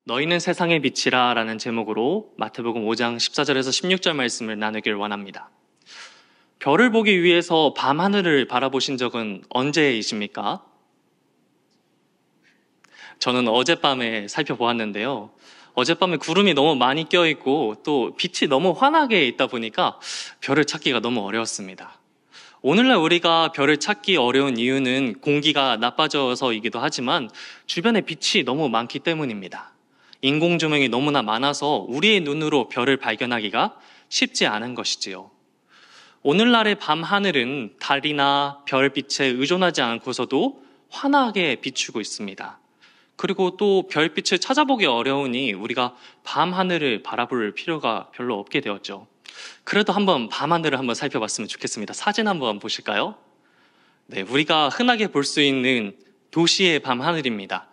너희는 세상의 빛이라 라는 제목으로 마태복음 5장 14절에서 16절 말씀을 나누길 원합니다. 별을 보기 위해서 밤하늘을 바라보신 적은 언제이십니까? 저는 어젯밤에 살펴보았는데요. 어젯밤에 구름이 너무 많이 껴있고 또 빛이 너무 환하게 있다 보니까 별을 찾기가 너무 어려웠습니다. 오늘날 우리가 별을 찾기 어려운 이유는 공기가 나빠져서이기도 하지만 주변에 빛이 너무 많기 때문입니다. 인공조명이 너무나 많아서 우리의 눈으로 별을 발견하기가 쉽지 않은 것이지요. 오늘날의 밤하늘은 달이나 별빛에 의존하지 않고서도 환하게 비추고 있습니다. 그리고 또 별빛을 찾아보기 어려우니 우리가 밤하늘을 바라볼 필요가 별로 없게 되었죠. 그래도 한번 밤하늘을 한번 살펴봤으면 좋겠습니다. 사진 한번 보실까요? 네, 우리가 흔하게 볼 수 있는 도시의 밤하늘입니다.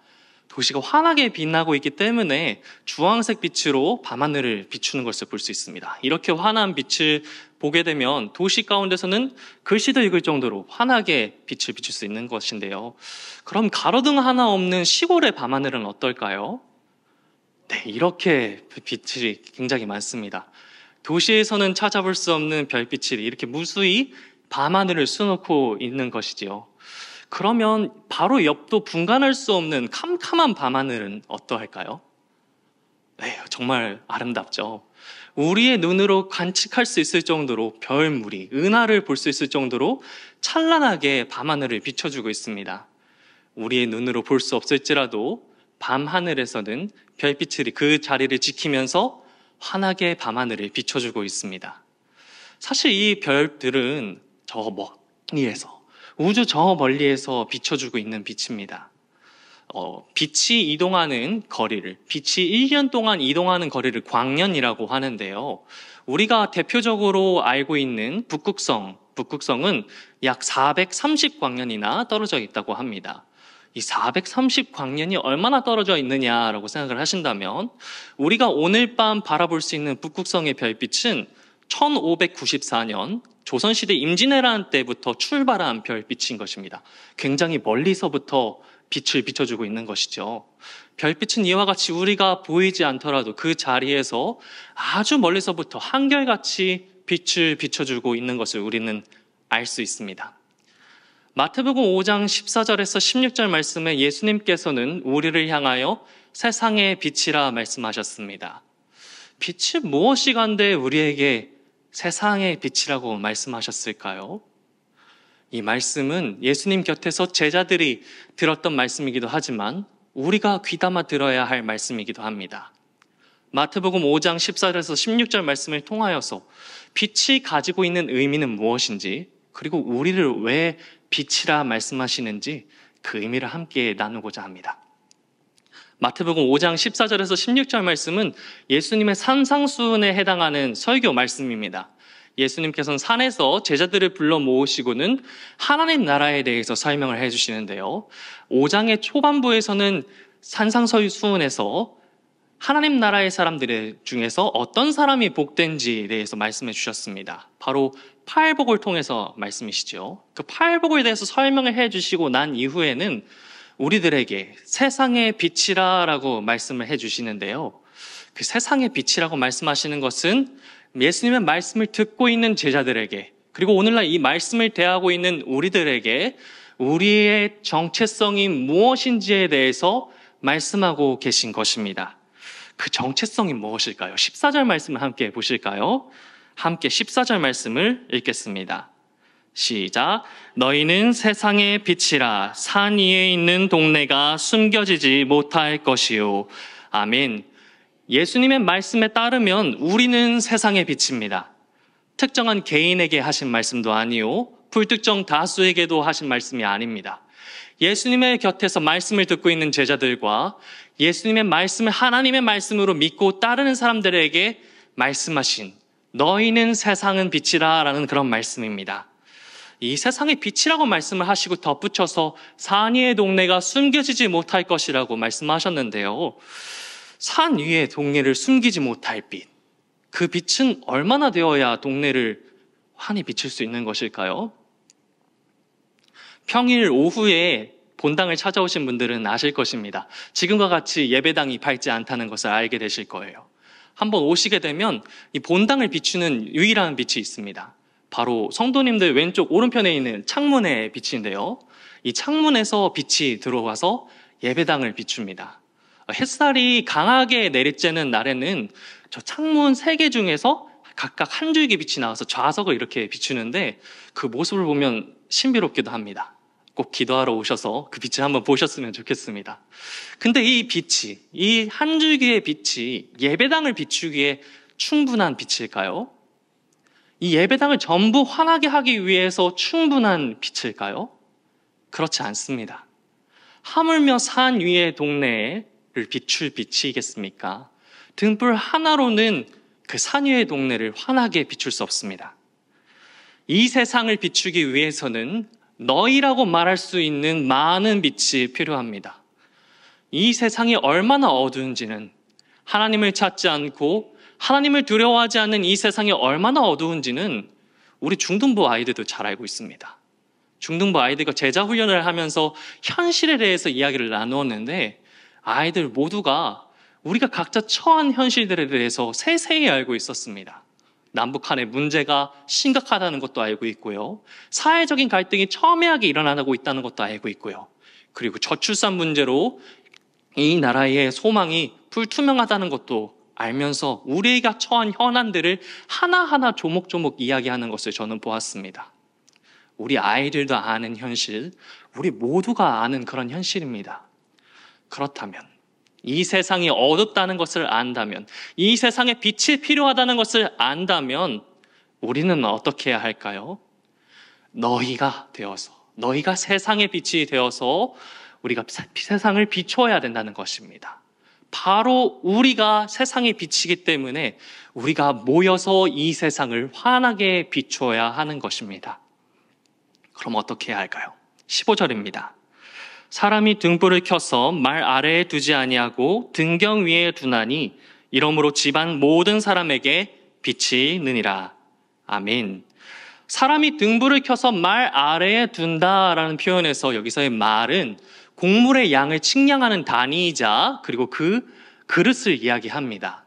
도시가 환하게 빛나고 있기 때문에 주황색 빛으로 밤하늘을 비추는 것을 볼 수 있습니다. 이렇게 환한 빛을 보게 되면 도시 가운데서는 글씨도 읽을 정도로 환하게 빛을 비출 수 있는 것인데요. 그럼 가로등 하나 없는 시골의 밤하늘은 어떨까요? 네, 이렇게 빛이 굉장히 많습니다. 도시에서는 찾아볼 수 없는 별빛이 이렇게 무수히 밤하늘을 수놓고 있는 것이지요. 그러면 바로 옆도 분간할 수 없는 캄캄한 밤하늘은 어떠할까요? 네, 정말 아름답죠. 우리의 눈으로 관측할 수 있을 정도로 별무리, 은하를 볼 수 있을 정도로 찬란하게 밤하늘을 비춰주고 있습니다. 우리의 눈으로 볼 수 없을지라도 밤하늘에서는 별빛들이 그 자리를 지키면서 환하게 밤하늘을 비춰주고 있습니다. 사실 이 별들은 저 멀리에서, 우주 저 멀리에서 비춰주고 있는 빛입니다. 빛이 이동하는 거리를, 빛이 1년 동안 이동하는 거리를 광년이라고 하는데요. 우리가 대표적으로 알고 있는 북극성은 약 430광년이나 떨어져 있다고 합니다. 이 430광년이 얼마나 떨어져 있느냐라고 생각을 하신다면 우리가 오늘 밤 바라볼 수 있는 북극성의 별빛은 1594년 조선시대 임진왜란 때부터 출발한 별빛인 것입니다. 굉장히 멀리서부터 빛을 비춰주고 있는 것이죠. 별빛은 이와 같이 우리가 보이지 않더라도 그 자리에서 아주 멀리서부터 한결같이 빛을 비춰주고 있는 것을 우리는 알 수 있습니다. 마태복음 5장 14절에서 16절 말씀에 예수님께서는 우리를 향하여 세상의 빛이라 말씀하셨습니다. 빛이 무엇이간데 우리에게 세상의 빛이라고 말씀하셨을까요? 이 말씀은 예수님 곁에서 제자들이 들었던 말씀이기도 하지만 우리가 귀담아 들어야 할 말씀이기도 합니다. 마태복음 5장 14절에서 16절 말씀을 통하여서 빛이 가지고 있는 의미는 무엇인지, 그리고 우리를 왜 빛이라 말씀하시는지 그 의미를 함께 나누고자 합니다. 마태복음 5장 14절에서 16절 말씀은 예수님의 산상수훈에 해당하는 설교 말씀입니다. 예수님께서는 산에서 제자들을 불러 모으시고는 하나님 나라에 대해서 설명을 해주시는데요. 5장의 초반부에서는 산상수훈에서 하나님 나라의 사람들 중에서 어떤 사람이 복된지에 대해서 말씀해 주셨습니다. 바로 팔복을 통해서 말씀이시죠. 그 팔복에 대해서 설명을 해주시고 난 이후에는 우리들에게 세상의 빛이라고 말씀을 해주시는데요. 그 세상의 빛이라고 말씀하시는 것은 예수님의 말씀을 듣고 있는 제자들에게, 그리고 오늘날 이 말씀을 대하고 있는 우리들에게 우리의 정체성이 무엇인지에 대해서 말씀하고 계신 것입니다. 그 정체성이 무엇일까요? 14절 말씀을 함께 보실까요? 함께 14절 말씀을 읽겠습니다. 시작. 너희는 세상의 빛이라. 산 위에 있는 동네가 숨겨지지 못할 것이요. 아멘. 예수님의 말씀에 따르면 우리는 세상의 빛입니다. 특정한 개인에게 하신 말씀도 아니요, 불특정 다수에게도 하신 말씀이 아닙니다. 예수님의 곁에서 말씀을 듣고 있는 제자들과 예수님의 말씀을 하나님의 말씀으로 믿고 따르는 사람들에게 말씀하신 너희는 세상은 빛이라 라는 그런 말씀입니다. 이 세상의 빛이라고 말씀을 하시고 덧붙여서 산 위의 동네가 숨겨지지 못할 것이라고 말씀하셨는데요. 산 위의 동네를 숨기지 못할 빛, 그 빛은 얼마나 되어야 동네를 환히 비출 수 있는 것일까요? 평일 오후에 본당을 찾아오신 분들은 아실 것입니다. 지금과 같이 예배당이 밝지 않다는 것을 알게 되실 거예요. 한번 오시게 되면 이 본당을 비추는 유일한 빛이 있습니다. 바로 성도님들 왼쪽 오른편에 있는 창문의 빛인데요. 이 창문에서 빛이 들어와서 예배당을 비춥니다. 햇살이 강하게 내리쬐는 날에는 저 창문 3개 중에서 각각 한 줄기 빛이 나와서 좌석을 이렇게 비추는데 그 모습을 보면 신비롭기도 합니다. 꼭 기도하러 오셔서 그 빛을 한번 보셨으면 좋겠습니다. 근데 이 빛이, 이 한 줄기의 빛이 예배당을 비추기에 충분한 빛일까요? 이 예배당을 전부 환하게 하기 위해서 충분한 빛일까요? 그렇지 않습니다. 하물며 산 위의 동네를 비출 빛이겠습니까? 등불 하나로는 그 산 위의 동네를 환하게 비출 수 없습니다. 이 세상을 비추기 위해서는 너희라고 말할 수 있는 많은 빛이 필요합니다. 이 세상이 얼마나 어두운지는 하나님을 찾지 않고 하나님을 두려워하지 않는 이 세상이 얼마나 어두운지는 우리 중등부 아이들도 잘 알고 있습니다. 중등부 아이들과 제자 훈련을 하면서 현실에 대해서 이야기를 나누었는데 아이들 모두가 우리가 각자 처한 현실들에 대해서 세세히 알고 있었습니다. 남북 간의 문제가 심각하다는 것도 알고 있고요. 사회적인 갈등이 첨예하게 일어나고 있다는 것도 알고 있고요. 그리고 저출산 문제로 이 나라의 소망이 불투명하다는 것도 알면서 우리가 처한 현안들을 하나하나 조목조목 이야기하는 것을 저는 보았습니다. 우리 아이들도 아는 현실, 우리 모두가 아는 그런 현실입니다. 그렇다면 이 세상이 어둡다는 것을 안다면, 이 세상에 빛이 필요하다는 것을 안다면 우리는 어떻게 해야 할까요? 너희가 세상의 빛이 되어서 우리가 세상을 비춰야 된다는 것입니다. 바로 우리가 세상의 빛이기 때문에 우리가 모여서 이 세상을 환하게 비춰야 하는 것입니다. 그럼 어떻게 해야 할까요? 15절입니다. 사람이 등불을 켜서 말 아래에 두지 아니하고 등경 위에 두나니 이러므로 집안 모든 사람에게 빛이 느니라. 아멘. 사람이 등불을 켜서 말 아래에 둔다라는 표현에서 여기서의 말은 곡물의 양을 측량하는 단위이자 그리고 그 그릇을 이야기합니다.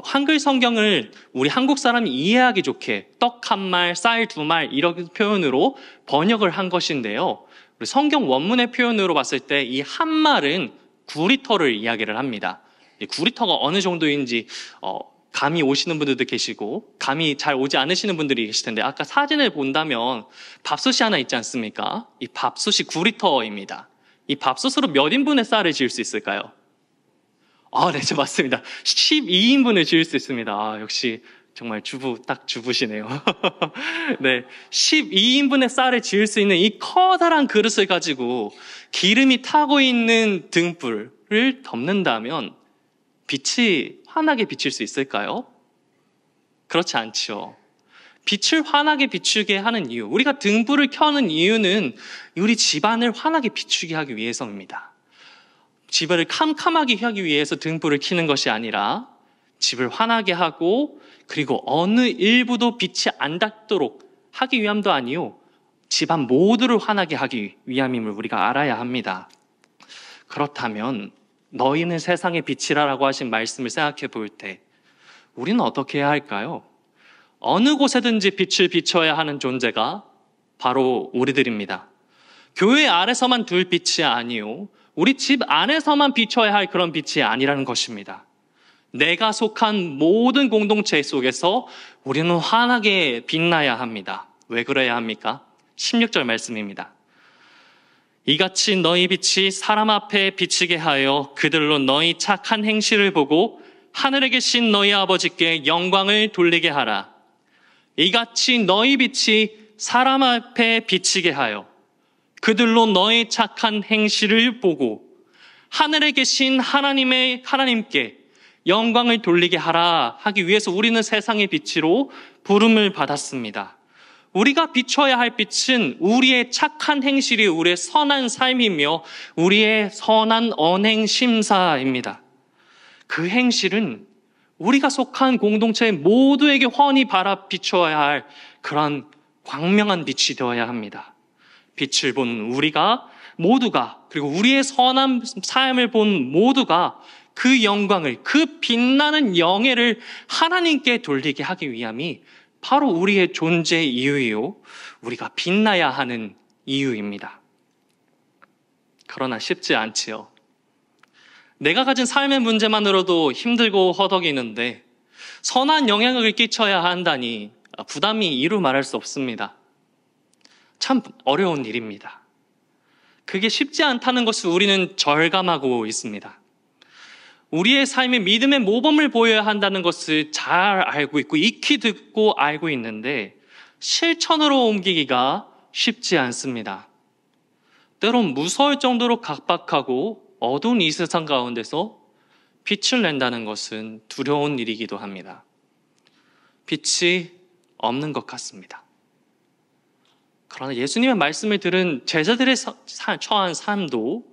한글 성경을 우리 한국 사람이 이해하기 좋게 떡 한 말, 쌀 2말 이런 표현으로 번역을 한 것인데요. 성경 원문의 표현으로 봤을 때 이 한 말은 9리터를 이야기를 합니다. 9리터가 어느 정도인지 감이 오시는 분들도 계시고 감이 잘 오지 않으시는 분들이 계실 텐데 아까 사진을 본다면 밥솥이 하나 있지 않습니까? 이 밥솥이 9리터입니다. 이 밥솥으로 몇 인분의 쌀을 지을 수 있을까요? 네, 맞습니다. 12인분을 지을 수 있습니다. 역시 정말 딱 주부시네요. 네, 12인분의 쌀을 지을 수 있는 이 커다란 그릇을 가지고 기름이 타고 있는 등불을 덮는다면 빛이 환하게 비칠 수 있을까요? 그렇지 않죠. 빛을 환하게 비추게 하는 이유, 우리가 등불을 켜는 이유는 우리 집안을 환하게 비추게 하기 위해서입니다. 집을 캄캄하게 하기 위해서 등불을 켜는 것이 아니라 집을 환하게 하고 그리고 어느 일부도 빛이 안 닿도록 하기 위함도 아니요, 집안 모두를 환하게 하기 위함임을 우리가 알아야 합니다. 그렇다면 너희는 세상의 빛이라고 하신 말씀을 생각해 볼 때 우리는 어떻게 해야 할까요? 어느 곳에든지 빛을 비춰야 하는 존재가 바로 우리들입니다. 교회 아래서만 둘 빛이 아니요, 우리 집 안에서만 비춰야 할 그런 빛이 아니라는 것입니다. 내가 속한 모든 공동체 속에서 우리는 환하게 빛나야 합니다. 왜 그래야 합니까? 16절 말씀입니다. 이같이 너희 빛이 사람 앞에 비치게 하여 그들로 너희 착한 행실을 보고 하늘에 계신 너희 아버지께 영광을 돌리게 하라. 이같이 너희 빛이 사람 앞에 비치게 하여 그들로 너희 착한 행실을 보고 하늘에 계신 하나님께 영광을 돌리게 하라 하기 위해서 우리는 세상의 빛으로 부름을 받았습니다. 우리가 비춰야 할 빛은 우리의 착한 행실이 우리의 선한 삶이며 우리의 선한 언행 심사입니다. 그 행실은 우리가 속한 공동체 모두에게 훤히 비춰야 할 그런 광명한 빛이 되어야 합니다. 빛을 본 우리가 모두가, 그리고 우리의 선한 삶을 본 모두가 그 영광을, 그 빛나는 영예를 하나님께 돌리게 하기 위함이 바로 우리의 존재 이유이요, 우리가 빛나야 하는 이유입니다. 그러나 쉽지 않지요. 내가 가진 삶의 문제만으로도 힘들고 허덕이는데 선한 영향을 끼쳐야 한다니 부담이 이루 말할 수 없습니다. 참 어려운 일입니다. 그게 쉽지 않다는 것을 우리는 절감하고 있습니다. 우리의 삶에 믿음의 모범을 보여야 한다는 것을 잘 알고 있고 익히 듣고 알고 있는데 실천으로 옮기기가 쉽지 않습니다. 때론 무서울 정도로 각박하고 어두운 이 세상 가운데서 빛을 낸다는 것은 두려운 일이기도 합니다. 빛이 없는 것 같습니다. 그러나 예수님의 말씀을 들은 제자들의 처한 삶도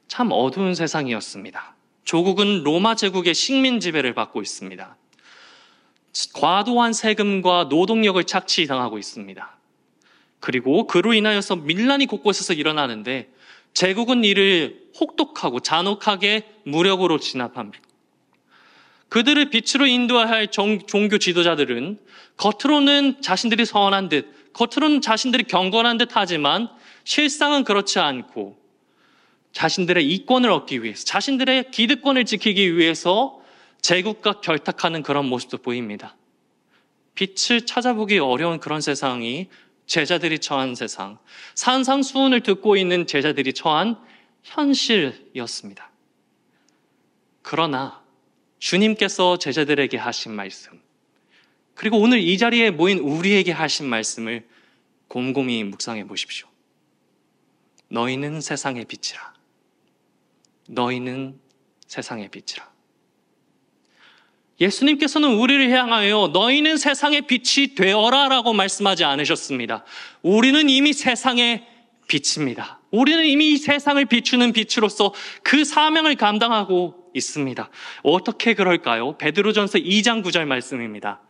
참 어두운 세상이었습니다. 조국은 로마 제국의 식민 지배를 받고 있습니다. 과도한 세금과 노동력을 착취당하고 있습니다. 그리고 그로 인하여서 밀란이 곳곳에서 일어나는데 제국은 이를 혹독하고 잔혹하게 무력으로 진압합니다. 그들을 빛으로 인도해야 할 종교 지도자들은 겉으로는 자신들이 선한 듯, 겉으로는 자신들이 경건한 듯 하지만 실상은 그렇지 않고 자신들의 이권을 얻기 위해서, 자신들의 기득권을 지키기 위해서 제국과 결탁하는 그런 모습도 보입니다. 빛을 찾아보기 어려운 그런 세상이 제자들이 처한 세상, 산상수훈을 듣고 있는 제자들이 처한 현실이었습니다. 그러나 주님께서 제자들에게 하신 말씀, 그리고 오늘 이 자리에 모인 우리에게 하신 말씀을 곰곰이 묵상해 보십시오. 너희는 세상의 빛이라. 너희는 세상의 빛이라. 예수님께서는 우리를 향하여 너희는 세상의 빛이 되어라 라고 말씀하지 않으셨습니다. 우리는 이미 세상의 빛입니다. 우리는 이미 이 세상을 비추는 빛으로서 그 사명을 감당하고 있습니다. 어떻게 그럴까요? 베드로전서 2장 9절 말씀입니다.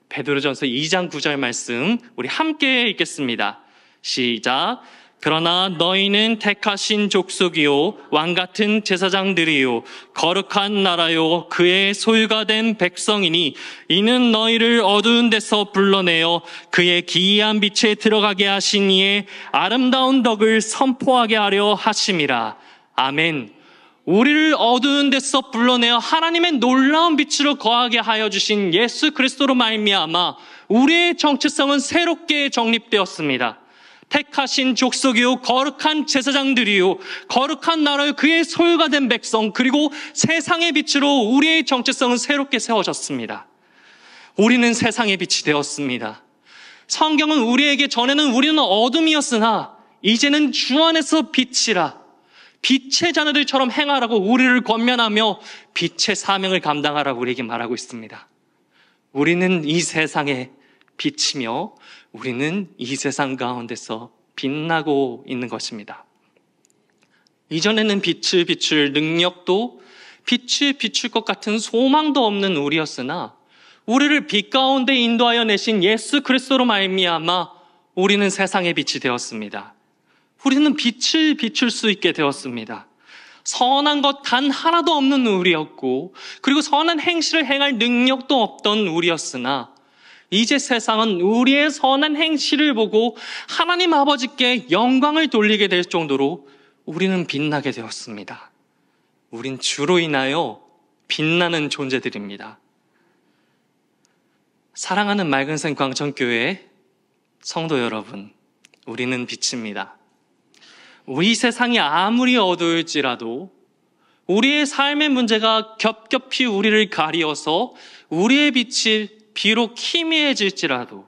베드로전서 2장 9절 말씀 우리 함께 읽겠습니다. 시작. 그러나 너희는 택하신 족속이요 왕같은 제사장들이요 거룩한 나라요 그의 소유가 된 백성이니 이는 너희를 어두운 데서 불러내어 그의 기이한 빛에 들어가게 하신 이의 아름다운 덕을 선포하게 하려 하심이라. 아멘. 우리를 어두운 데서 불러내어 하나님의 놀라운 빛으로 거하게 하여 주신 예수 그리스도로 말미암아 우리의 정체성은 새롭게 정립되었습니다. 택하신 족속이요 거룩한 제사장들이요 거룩한 나라요 그의 소유가 된 백성, 그리고 세상의 빛으로 우리의 정체성은 새롭게 세워졌습니다. 우리는 세상의 빛이 되었습니다. 성경은 우리에게 전에는 우리는 어둠이었으나 이제는 주 안에서 빛이라, 빛의 자녀들처럼 행하라고 우리를 권면하며 빛의 사명을 감당하라고 우리에게 말하고 있습니다. 우리는 이 세상의 빛이며 우리는 이 세상 가운데서 빛나고 있는 것입니다. 이전에는 빛을 비출 능력도, 빛을 비출 것 같은 소망도 없는 우리였으나 우리를 빛 가운데 인도하여 내신 예수 그리스도로 말미암아 우리는 세상의 빛이 되었습니다. 우리는 빛을 비출 수 있게 되었습니다. 선한 것 단 하나도 없는 우리였고, 그리고 선한 행실을 행할 능력도 없던 우리였으나 이제 세상은 우리의 선한 행실을 보고 하나님 아버지께 영광을 돌리게 될 정도로 우리는 빛나게 되었습니다. 우린 주로 인하여 빛나는 존재들입니다. 사랑하는 맑은샘 광천교회 성도 여러분, 우리는 빛입니다. 우리 세상이 아무리 어두울지라도 우리의 삶의 문제가 겹겹이 우리를 가리어서 우리의 빛이 비록 희미해질지라도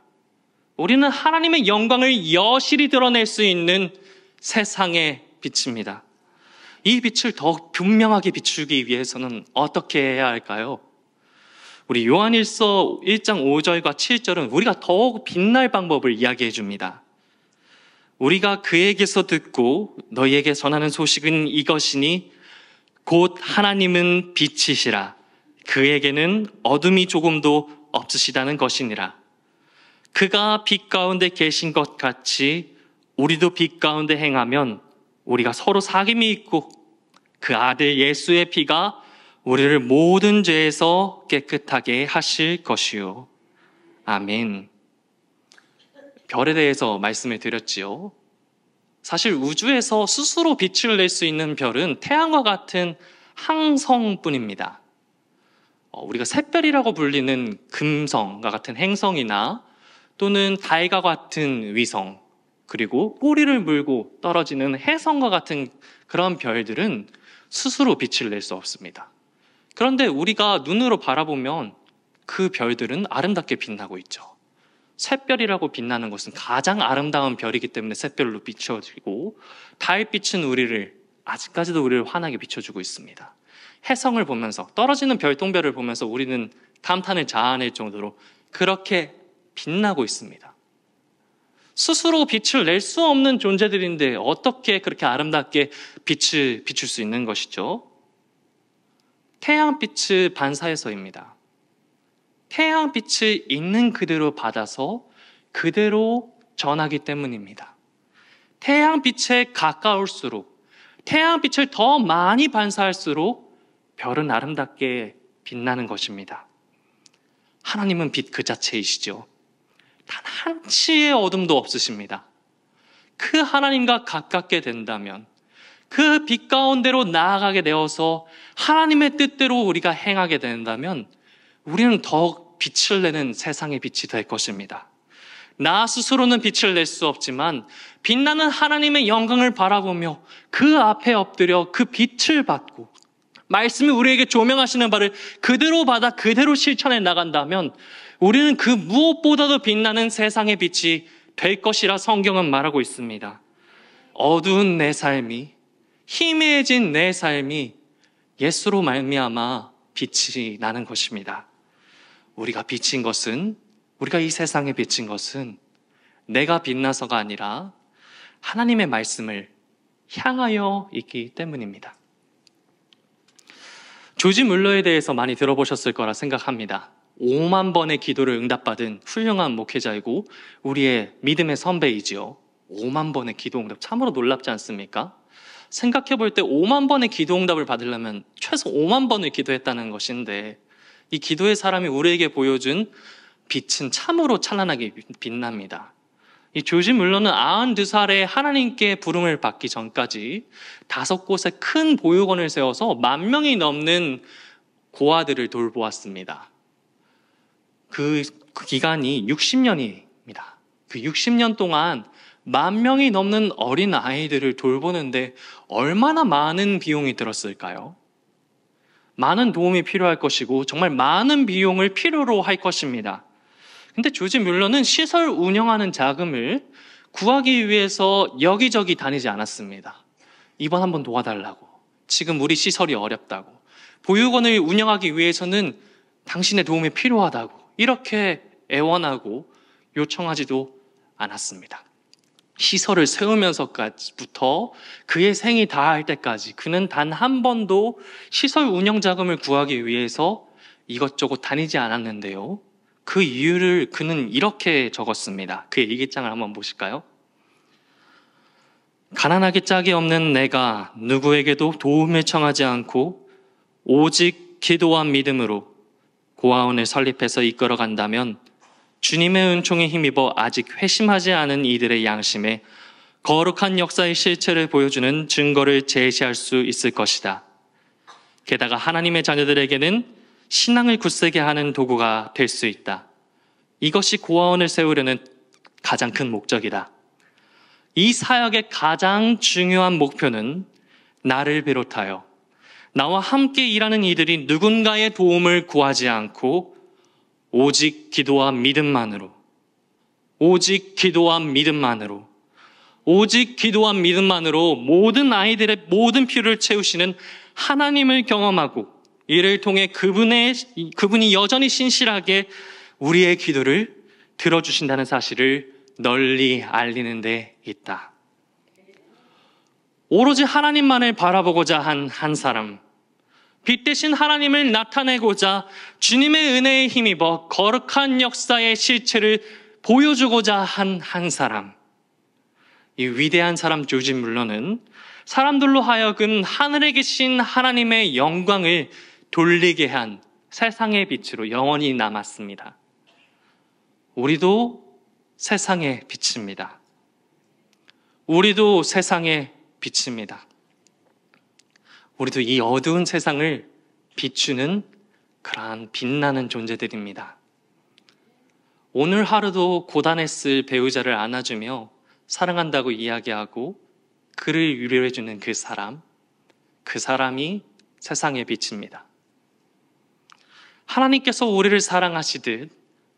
우리는 하나님의 영광을 여실히 드러낼 수 있는 세상의 빛입니다. 이 빛을 더욱 분명하게 비추기 위해서는 어떻게 해야 할까요? 우리 요한일서 1장 5절과 7절은 우리가 더욱 빛날 방법을 이야기해 줍니다. 우리가 그에게서 듣고 너희에게 전하는 소식은 이것이니 곧 하나님은 빛이시라. 그에게는 어둠이 조금도 없으시다는 것이니라. 그가 빛 가운데 계신 것 같이 우리도 빛 가운데 행하면 우리가 서로 사귐이 있고 그 아들 예수의 피가 우리를 모든 죄에서 깨끗하게 하실 것이요. 아멘. 별에 대해서 말씀을 드렸지요. 사실 우주에서 스스로 빛을 낼 수 있는 별은 태양과 같은 항성뿐입니다. 우리가 샛별이라고 불리는 금성과 같은 행성이나 또는 달과 같은 위성, 그리고 꼬리를 물고 떨어지는 혜성과 같은 그런 별들은 스스로 빛을 낼 수 없습니다. 그런데 우리가 눈으로 바라보면 그 별들은 아름답게 빛나고 있죠. 샛별이라고 빛나는 것은 가장 아름다운 별이기 때문에 샛별로 비춰지고, 달빛은 아직까지도 우리를 환하게 비춰주고 있습니다. 혜성을 보면서, 떨어지는 별똥별을 보면서 우리는 감탄을 자아낼 정도로 그렇게 빛나고 있습니다. 스스로 빛을 낼 수 없는 존재들인데 어떻게 그렇게 아름답게 빛을 비출 수 있는 것이죠? 태양빛을 반사해서입니다. 태양빛을 있는 그대로 받아서 그대로 전하기 때문입니다. 태양빛에 가까울수록, 태양빛을 더 많이 반사할수록 별은 아름답게 빛나는 것입니다. 하나님은 빛 그 자체이시죠. 단 한치의 어둠도 없으십니다. 그 하나님과 가깝게 된다면, 그 빛 가운데로 나아가게 되어서 하나님의 뜻대로 우리가 행하게 된다면 우리는 더욱 빛을 내는 세상의 빛이 될 것입니다. 나 스스로는 빛을 낼 수 없지만 빛나는 하나님의 영광을 바라보며 그 앞에 엎드려 그 빛을 받고 말씀이 우리에게 조명하시는 바를 그대로 받아 그대로 실천해 나간다면 우리는 그 무엇보다도 빛나는 세상의 빛이 될 것이라 성경은 말하고 있습니다. 어두운 내 삶이, 희미해진 내 삶이 예수로 말미암아 빛이 나는 것입니다. 우리가 비친 것은, 우리가 이 세상에 비친 것은 내가 빛나서가 아니라 하나님의 말씀을 향하여 있기 때문입니다. 조지 물러에 대해서 많이 들어보셨을 거라 생각합니다. 5만 번의 기도를 응답받은 훌륭한 목회자이고 우리의 믿음의 선배이지요. 5만 번의 기도 응답, 참으로 놀랍지 않습니까? 생각해 볼 때 5만 번의 기도 응답을 받으려면 최소 5만 번을 기도했다는 것인데, 이 기도의 사람이 우리에게 보여준 빛은 참으로 찬란하게 빛납니다. 이 조지 물러는 92살에 하나님께 부름을 받기 전까지 5곳에 큰 보육원을 세워서 10,000명이 넘는 고아들을 돌보았습니다. 그 기간이 60년입니다. 그 60년 동안 10,000명이 넘는 어린 아이들을 돌보는데 얼마나 많은 비용이 들었을까요? 많은 도움이 필요할 것이고 정말 많은 비용을 필요로 할 것입니다. 근데 조지 뮬러는 시설 운영하는 자금을 구하기 위해서 여기저기 다니지 않았습니다. 이번 한번 도와달라고, 지금 우리 시설이 어렵다고, 보육원을 운영하기 위해서는 당신의 도움이 필요하다고 이렇게 애원하고 요청하지도 않았습니다. 시설을 세우면서부터 그의 생이 다할 때까지 그는 단 한 번도 시설 운영 자금을 구하기 위해서 이것저것 다니지 않았는데요. 그 이유를 그는 이렇게 적었습니다. 그의 일기장을 한번 보실까요? 가난하기 짝이 없는 내가 누구에게도 도움을 청하지 않고 오직 기도와 믿음으로 고아원을 설립해서 이끌어간다면 주님의 은총에 힘입어 아직 회심하지 않은 이들의 양심에 거룩한 역사의 실체를 보여주는 증거를 제시할 수 있을 것이다. 게다가 하나님의 자녀들에게는 신앙을 굳세게 하는 도구가 될 수 있다. 이것이 고아원을 세우려는 가장 큰 목적이다. 이 사역의 가장 중요한 목표는 나를 비롯하여 나와 함께 일하는 이들이 누군가의 도움을 구하지 않고 오직 기도와 믿음만으로, 오직 기도와 믿음만으로, 오직 기도와 믿음만으로 모든 아이들의 모든 필요를 채우시는 하나님을 경험하고 이를 통해 그분이 여전히 신실하게 우리의 기도를 들어주신다는 사실을 널리 알리는 데 있다. 오로지 하나님만을 바라보고자 한 한 사람, 빛 대신 하나님을 나타내고자 주님의 은혜에 힘입어 거룩한 역사의 실체를 보여주고자 한 한 사람, 이 위대한 사람 조지 물러는 사람들로 하여금 하늘에 계신 하나님의 영광을 돌리게 한 세상의 빛으로 영원히 남았습니다. 우리도 세상의 빛입니다. 우리도 세상의 빛입니다. 우리도 이 어두운 세상을 비추는 그러한 빛나는 존재들입니다. 오늘 하루도 고단했을 배우자를 안아주며 사랑한다고 이야기하고 그를 위로해주는 그 사람이 세상의 빛입니다. 하나님께서 우리를 사랑하시듯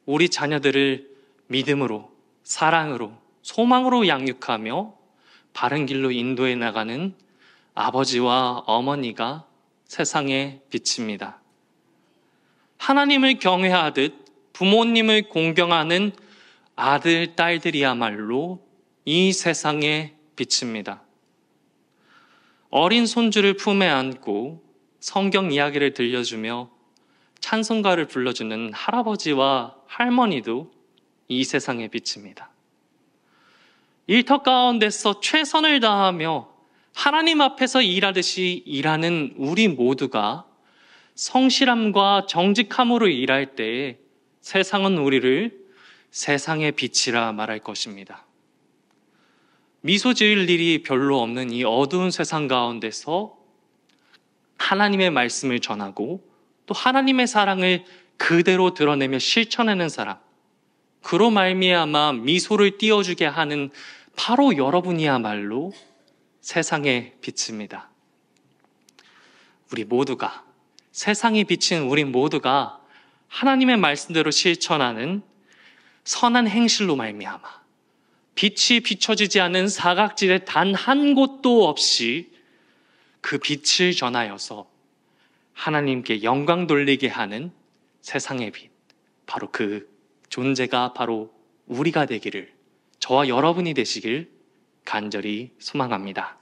우리 자녀들을 믿음으로, 사랑으로, 소망으로 양육하며 바른 길로 인도해 나가는 아버지와 어머니가 세상의 빛입니다. 하나님을 경외하듯 부모님을 공경하는 아들, 딸들이야말로 이 세상의 빛입니다. 어린 손주를 품에 안고 성경 이야기를 들려주며 찬송가를 불러주는 할아버지와 할머니도 이 세상의 빛입니다. 일터 가운데서 최선을 다하며 하나님 앞에서 일하듯이 일하는 우리 모두가 성실함과 정직함으로 일할 때에 세상은 우리를 세상의 빛이라 말할 것입니다. 미소 지을 일이 별로 없는 이 어두운 세상 가운데서 하나님의 말씀을 전하고 또 하나님의 사랑을 그대로 드러내며 실천하는 사람, 그로 말미암아 미소를 띄워주게 하는 바로 여러분이야말로 세상의 빛입니다. 우리 모두가, 세상이 비친 우리 모두가 하나님의 말씀대로 실천하는 선한 행실로 말미암아 빛이 비춰지지 않은 사각지대 단 한 곳도 없이 그 빛을 전하여서 하나님께 영광 돌리게 하는 세상의 빛, 바로 그 존재가 바로 우리가 되기를, 저와 여러분이 되시길 간절히 소망합니다.